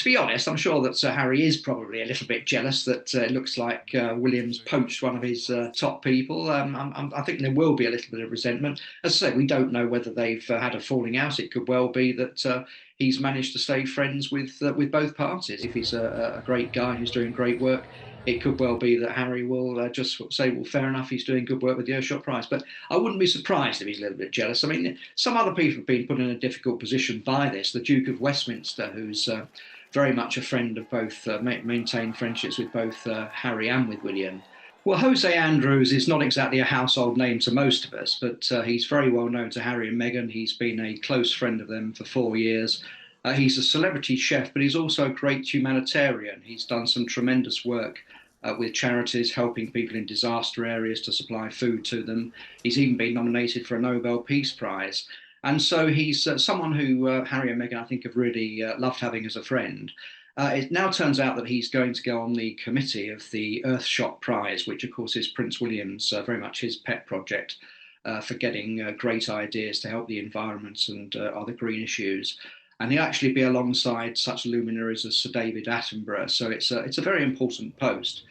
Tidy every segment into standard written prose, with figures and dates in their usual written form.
be honest, I'm sure that Sir Harry is probably a little bit jealous that it looks like William's poached one of his top people. I think there will be a little bit of resentment. As I say, we don't know whether they've had a falling out. It could well be that he's managed to stay friends with both parties. If he's a great guy who's doing great work, it could well be that Harry will just say, well, fair enough, he's doing good work with the Earthshot Prize. But I wouldn't be surprised if he's a little bit jealous. I mean, some other people have been put in a difficult position by this. The Duke of Westminster, who's very much a friend of both, maintained friendships with both Harry and with William. Well, Jose Andrews is not exactly a household name to most of us, but he's very well known to Harry and Meghan. He's been a close friend of them for 4 years. He's a celebrity chef, but he's also a great humanitarian. He's done some tremendous work with charities, helping people in disaster areas to supply food to them. He's even been nominated for a Nobel Peace Prize. And so he's someone who Harry and Meghan, I think, have really loved having as a friend. It now turns out that he's going to go on the committee of the Earthshot Prize, which, of course, is Prince William's very much his pet project for getting great ideas to help the environment and other green issues. And he'll actually be alongside such luminaries as Sir David Attenborough. So it's a very important post.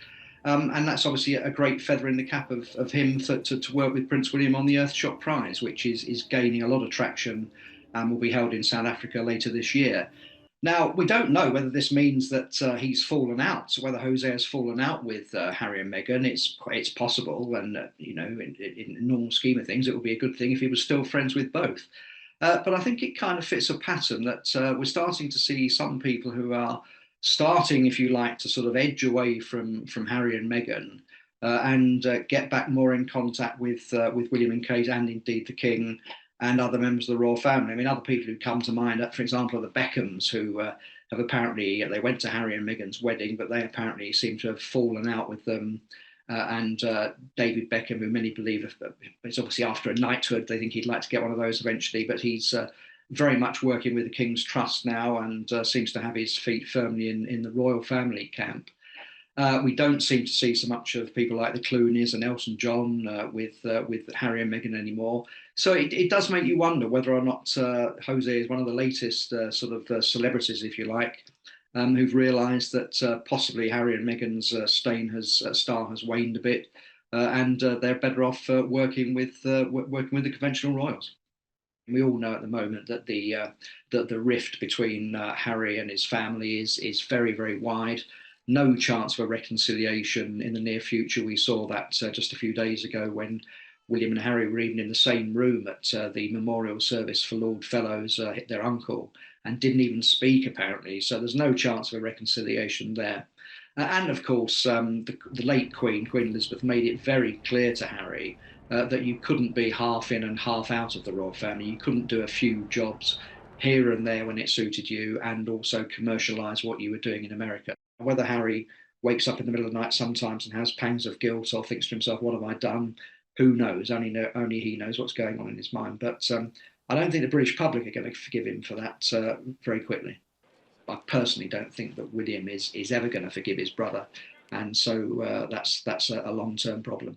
And that's obviously a great feather in the cap of him to work with Prince William on the Earthshot Prize, which is gaining a lot of traction and will be held in South Africa later this year. Now, we don't know whether this means that he's fallen out, so whether Jose has fallen out with Harry and Meghan. It's possible, and in normal scheme of things, it would be a good thing if he was still friends with both. But I think it kind of fits a pattern that we're starting to see some people who are starting, if you like, to sort of edge away from Harry and Meghan and get back more in contact with William and Kate, and indeed the King and other members of the royal family. I mean, other people who come to mind, for example, are the Beckhams, who have apparently, they went to Harry and Meghan's wedding, but they apparently seem to have fallen out with them. And David Beckham, who many believe is obviously after a knighthood, they think he'd like to get one of those eventually, but he's very much working with the King's Trust now and seems to have his feet firmly in the royal family camp. We don't seem to see so much of people like the Clooneys and Elton John with Harry and Meghan anymore. So it does make you wonder whether or not Jose is one of the latest celebrities, if you like, who've realised that possibly Harry and Meghan's star has waned a bit, and they're better off working with the conventional royals. We all know at the moment that the rift between Harry and his family is very, very wide. No chance for reconciliation in the near future. We saw that just a few days ago when William and Harry were even in the same room at the memorial service for Lord Fellows, their uncle, and didn't even speak apparently. So there's no chance of a reconciliation there. And of course, the late Queen Elizabeth, made it very clear to Harry that you couldn't be half in and half out of the royal family. You couldn't do a few jobs here and there when it suited you and also commercialise what you were doing in America. Whether Harry wakes up in the middle of the night sometimes and has pangs of guilt or thinks to himself, what have I done? Who knows? Only he knows what's going on in his mind. But I don't think the British public are going to forgive him for that very quickly. I personally don't think that William is ever going to forgive his brother. And so that's a long-term problem.